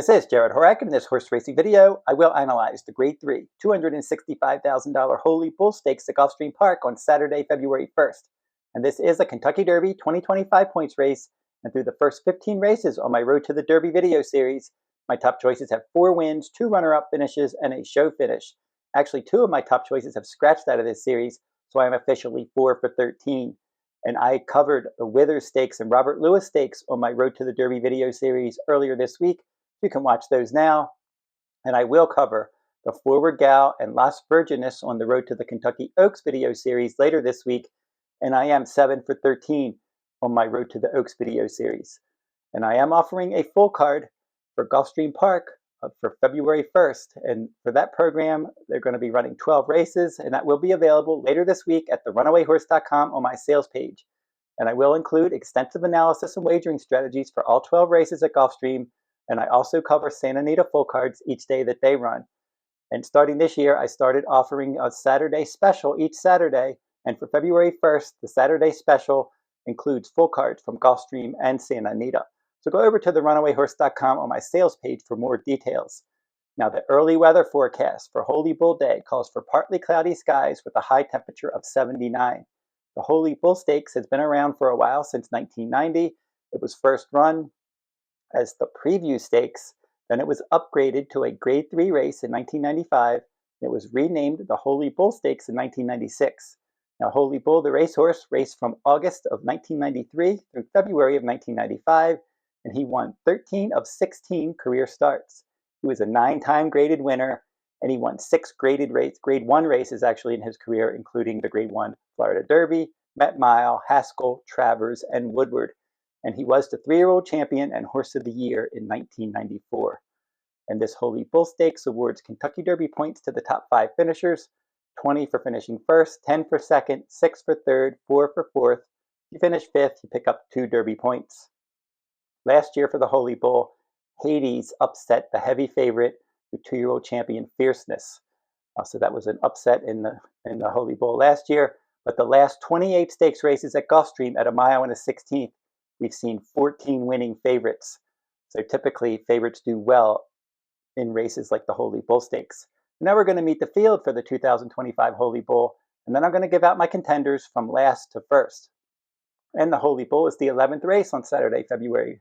This is Jarrod Horak. In this horse racing video, I will analyze the Grade 3 $265,000 Holy Bull Stakes at Gulfstream Park on Saturday, February 1st. And this is a Kentucky Derby 2025 points race. And through the first 15 races on my Road to the Derby video series, my top choices have 4 wins, 2 runner-up finishes, and a show finish. Actually, 2 of my top choices have scratched out of this series, so I am officially 4 for 13. And I covered the Withers Stakes and Robert Lewis Stakes on my Road to the Derby video series earlier this week. You can watch those now. And I will cover the Forward Gal and Las Virgenes on the Road to the Kentucky Oaks video series later this week. And I am 7 for 13 on my Road to the Oaks video series. And I am offering a full card for Gulfstream Park for February 1st. And for that program, they're going to be running 12 races, and that will be available later this week at therunawayhorse.com on my sales page. And I will include extensive analysis and wagering strategies for all 12 races at Gulfstream. And I also cover Santa Anita full cards each day that they run. And starting this year, I started offering a Saturday special each Saturday. And for February 1st, the Saturday special includes full cards from Gulfstream and Santa Anita. So go over to therunawayhorse.com on my sales page for more details. Now, the early weather forecast for Holy Bull Day calls for partly cloudy skies with a high temperature of 79. The Holy Bull Stakes has been around for a while, since 1990. It was first run as the Preview Stakes, then it was upgraded to a Grade 3 race in 1995. It was renamed the Holy Bull Stakes in 1996. Now, Holy Bull, the racehorse, raced from August of 1993 through February of 1995, and he won 13 of 16 career starts. He was a 9-time graded winner, and he won 6 Grade 1 races actually in his career, including the Grade 1 Florida Derby, Met Mile, Haskell, Travers, and Woodward. And he was the 3-year-old champion and Horse of the Year in 1994. And this Holy Bull Stakes awards Kentucky Derby points to the top 5 finishers: 20 for finishing first, 10 for second, 6 for third, 4 for fourth. If you finish 5th, you pick up 2 Derby points. Last year for the Holy Bull, Hades upset the heavy favorite, the 2-year-old champion Fierceness. So that was an upset in the Holy Bull last year. But the last 28 stakes races at Gulfstream at a mile and a 16th, we've seen 14 winning favorites. So typically, favorites do well in races like the Holy Bull Stakes. Now we're going to meet the field for the 2025 Holy Bull, and then I'm going to give out my contenders from last to first. And the Holy Bull is the 11th race on Saturday, February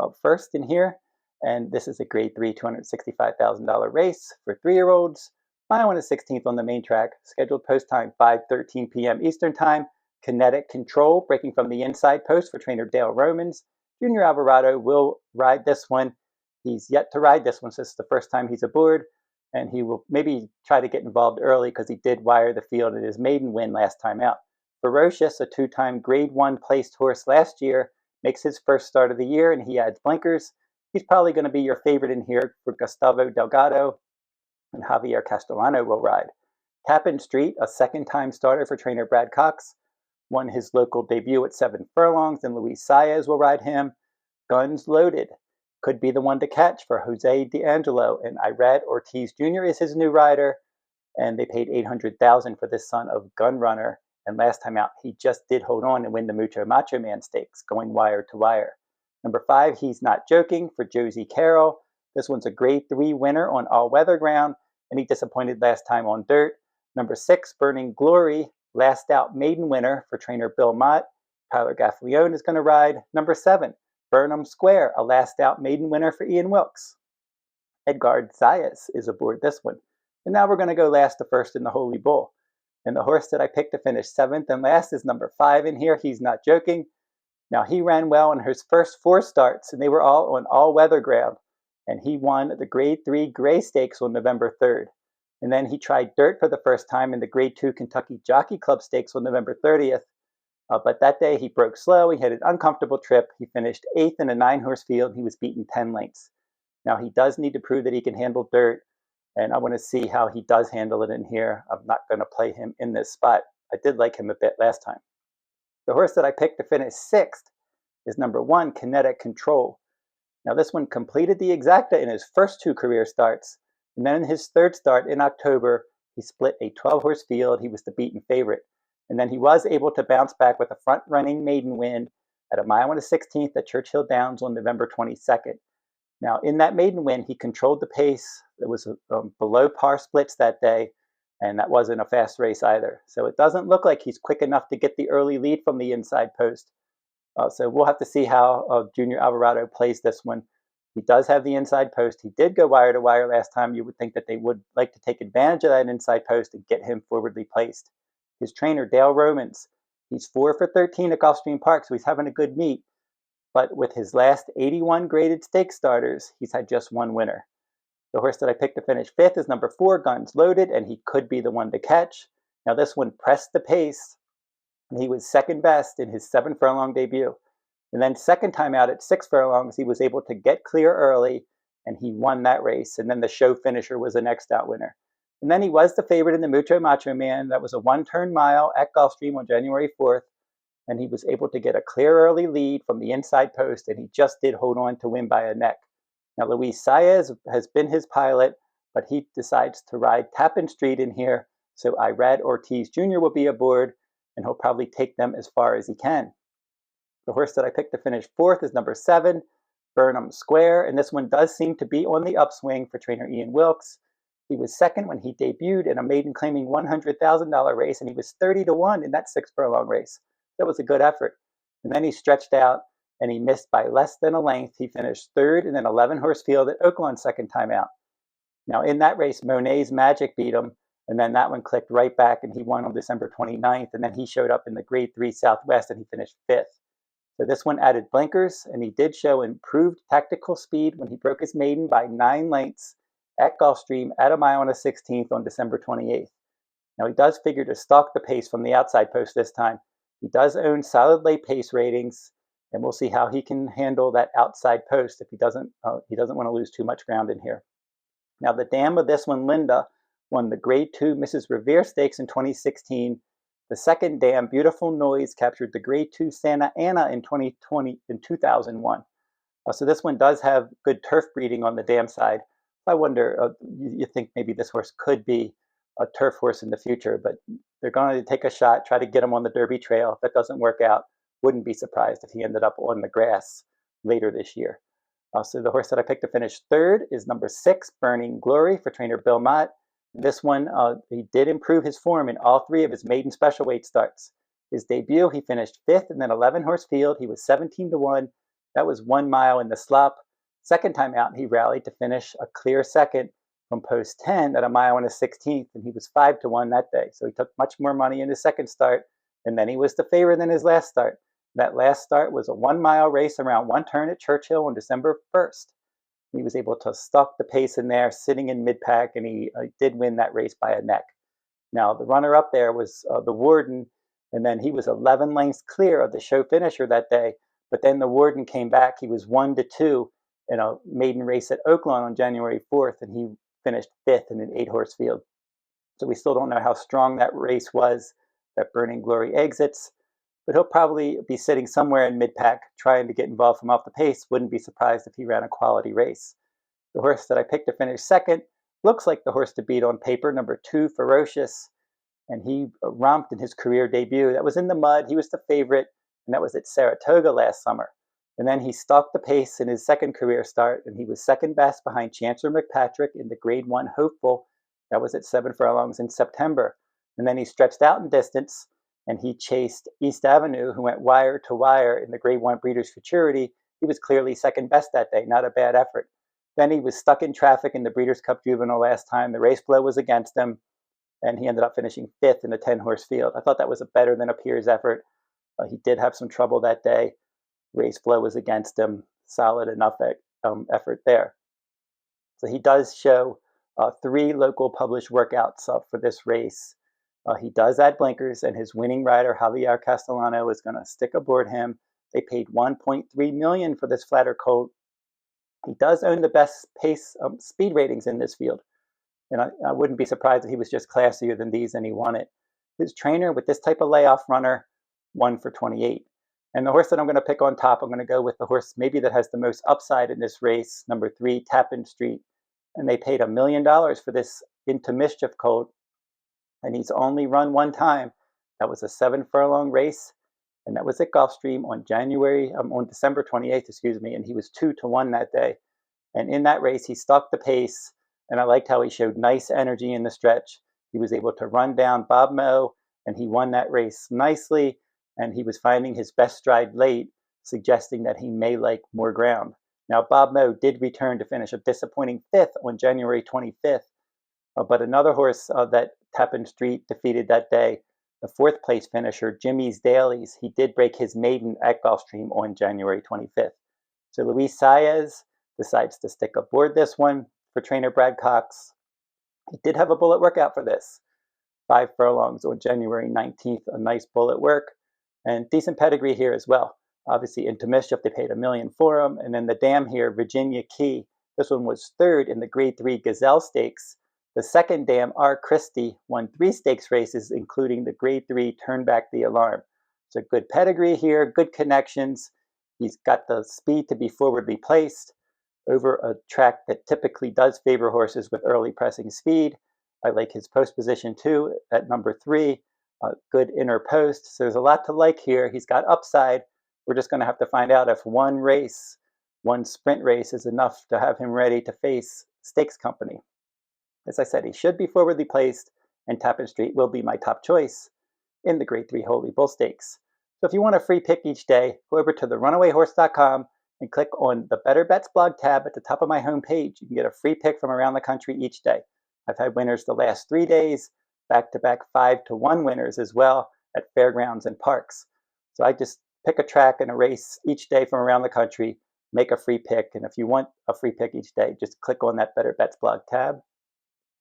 1st in here. And this is a Grade 3 $265,000 race for 3-year-olds. Mile and a 16th on the main track. Scheduled post time 5:13 p.m. Eastern Time. Kinetic control, breaking from the inside post for trainer Dale Romans. Junior Alvarado will ride this one. He's yet to ride this one, so this is the first time he's aboard, and he will maybe try to get involved early because he did wire the field in his maiden win last time out. Ferocious, a 2-time Grade 1 placed horse last year, makes his first start of the year, and he adds blinkers. He's probably going to be your favorite in here for Gustavo Delgado, and Javier Castellano will ride. Tappan Street, a 2nd-time starter for trainer Brad Cox, won his local debut at 7 furlongs, and Luis Saez will ride him. Guns Loaded could be the one to catch for Jose D'Angelo, and Irad Ortiz Jr. is his new rider, and they paid $800,000 for this son of Gun Runner. And last time out, he just did hold on and win the Mucho Macho Man Stakes, going wire to wire. Number 5, He's Not Joking for Josie Carroll. This one's a Grade 3 winner on all-weather ground, and he disappointed last time on dirt. Number 6, Burning Glory, last out maiden winner for trainer Bill Mott. Tyler Gaffalione is going to ride. Number 7, Burnham Square, a last out maiden winner for Ian Wilkes. Edgard Zayas is aboard this one. And now we're going to go last to first in the Holy Bull. And the horse that I picked to finish 7th and last is number 5 in here, He's Not Joking. Now, he ran well in his first 4 starts, and they were all on all-weather ground. And he won the Grade 3 Gray Stakes on November 3rd. And then he tried dirt for the first time in the Grade 2 Kentucky Jockey Club Stakes on November 30th. But that day he broke slow. He had an uncomfortable trip. He finished 8th in a 9-horse field. He was beaten 10 lengths. Now, he does need to prove that he can handle dirt, and I want to see how he does handle it in here. I'm not going to play him in this spot. I did like him a bit last time. The horse that I picked to finish 6th is number 1, Kinetic Control. Now, this one completed the exacta in his first 2 career starts. And then in his 3rd start in October, he split a 12-horse field. He was the beaten favorite. And then he was able to bounce back with a front-running maiden win at a mile and a 16th at Churchill Downs on November 22nd. Now, in that maiden win, he controlled the pace. It was below par splits that day, and that wasn't a fast race either. So it doesn't look like he's quick enough to get the early lead from the inside post. So we'll have to see how Junior Alvarado plays this one. He does have the inside post. He did go wire to wire last time. You would think that they would like to take advantage of that inside post and get him forwardly placed. His trainer, Dale Romans, he's 4 for 13 at Gulfstream Park, so he's having a good meet. But with his last 81 graded stake starters, he's had just one winner. The horse that I picked to finish 5th is number 4, Guns Loaded, and he could be the one to catch. Now this one pressed the pace, and he was second best in his 7 furlong debut. And then second time out at 6 furlongs, he was able to get clear early, and he won that race. And then the show finisher was the next out winner. And then he was the favorite in the Mucho Macho Man. That was a 1-turn mile at Gulfstream on January 4th. And he was able to get a clear early lead from the inside post, and he just did hold on to win by a neck. Now, Luis Saez has been his pilot, but he decides to ride Tappan Street in here, so Irad Ortiz Jr. will be aboard, and he'll probably take them as far as he can. The horse that I picked to finish 4th is number 7, Burnham Square, and this one does seem to be on the upswing for trainer Ian Wilkes. He was second when he debuted in a maiden claiming $100,000 race, and he was 30-1 in that 6 furlong race. That was a good effort. And then he stretched out, and he missed by less than a length. He finished 3rd in an 11-horse field at Oaklawn second time out. Now, in that race, Monet's Magic beat him, and then that one clicked right back, and he won on December 29th, and then he showed up in the Grade 3 Southwest, and he finished 5th. So this one added blinkers, and he did show improved tactical speed when he broke his maiden by 9 lengths at Gulfstream at a mile and a 16th on December 28th. Now, he does figure to stalk the pace from the outside post this time. He does own solid late pace ratings, and we'll see how he can handle that outside post if he doesn't want to lose too much ground in here. Now, the dam of this one, Linda, won the Grade 2 Mrs. Revere Stakes in 2016. The second dam, Beautiful Noise, captured the Grade 2 Santa Ana in 2001. So this one does have good turf breeding on the dam side. I wonder, you think maybe this horse could be a turf horse in the future, but they're going to take a shot, try to get him on the Derby trail. If that doesn't work out, wouldn't be surprised if he ended up on the grass later this year. So the horse that I picked to finish 3rd is number 6, Burning Glory, for trainer Bill Mott. This one, he did improve his form in all 3 of his maiden special weight starts. His debut, he finished 5th in an 11-horse field. He was 17-1. That was 1 mile in the slop. Second time out, he rallied to finish a clear second from post 10 at a mile and a 16th, and he was 5-1 that day. So he took much more money in his second start, and then he was the favorite in his last start. That last start was a 1 mile race around 1 turn at Churchill on December 1st. He was able to stalk the pace in there, sitting in mid-pack, and he did win that race by a neck. Now, the runner-up there was the Warden, and then he was 11 lengths clear of the show finisher that day, but then the Warden came back. He was 1-2 in a maiden race at Oaklawn on January 4th, and he finished 5th in an 8-horse field. So we still don't know how strong that race was that Burning Glory exits, but he'll probably be sitting somewhere in mid-pack trying to get involved from off the pace. Wouldn't be surprised if he ran a quality race. The horse that I picked to finish 2nd looks like the horse to beat on paper, number 2, Ferocious, and he romped in his career debut. That was in the mud. He was the favorite, and that was at Saratoga last summer. And then he stalked the pace in his second career start, and he was second best behind Chancellor McPatrick in the Grade 1 Hopeful. That was at 7 furlongs in September. And then he stretched out in distance, and he chased East Avenue, who went wire to wire in the Grade 1 Breeders' Futurity. He was clearly second best that day, not a bad effort. Then he was stuck in traffic in the Breeders' Cup Juvenile last time. The race flow was against him, and he ended up finishing 5th in a 10-horse field. I thought that was a better than appears effort. He did have some trouble that day. Race flow was against him. Solid enough effort there. So he does show 3 local published workouts for this race. He does add blinkers, and his winning rider, Javier Castellano, is going to stick aboard him. They paid $1.3 million for this flatter colt. He does own the best pace speed ratings in this field. And I wouldn't be surprised if he was just classier than these and he won it. His trainer, with this type of layoff runner, 1 for 28. And the horse that I'm going to pick on top, I'm going to go with the horse maybe that has the most upside in this race, number 3, Tappan Street. And they paid $1 million for this Into Mischief colt. And he's only run 1 time. That was a 7 furlong race, and that was at Gulfstream on December 28th, and he was 2-1 that day. And in that race, he stalked the pace, and I liked how he showed nice energy in the stretch. He was able to run down Bob Moe, and he won that race nicely, and he was finding his best stride late, suggesting that he may like more ground. Now, Bob Moe did return to finish a disappointing 5th on January 25th, but another horse that Tappan Street defeated that day, the 4th place finisher, Jimmy's Dailies, he did break his maiden at Gulfstream on January 25th. So Luis Saez decides to stick aboard this one for trainer Brad Cox. He did have a bullet workout for this. 5 furlongs on January 19th, a nice bullet work, and decent pedigree here as well. Obviously, Into Mischief, they paid $1 million for him. And then the dam here, Virginia Key, this one was 3rd in the Grade 3 Gazelle Stakes. The second dam, R. Christie, won 3 stakes races, including the Grade 3 Turn Back the Alarm. So good pedigree here, good connections. He's got the speed to be forwardly placed over a track that typically does favor horses with early pressing speed. I like his post position too at number 3. Good inner post. So there's a lot to like here. He's got upside. We're just going to have to find out if one sprint race is enough to have him ready to face stakes company. As I said, he should be forwardly placed, and Tappan Street will be my top choice in the Grade 3 Holy Bull Stakes. So if you want a free pick each day, go over to therunawayhorse.com and click on the Better Bets blog tab at the top of my homepage. You can get a free pick from around the country each day. I've had winners the last 3 days, back-to-back 5-1 winners as well at fairgrounds and parks. So I just pick a track and a race each day from around the country, make a free pick, and if you want a free pick each day, just click on that Better Bets blog tab,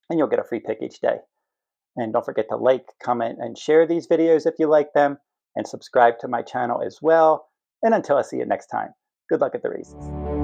and you'll get a free pick each day. And don't forget to like, comment, and share these videos if you like them, and subscribe to my channel as well. And until I see you next time, good luck at the races.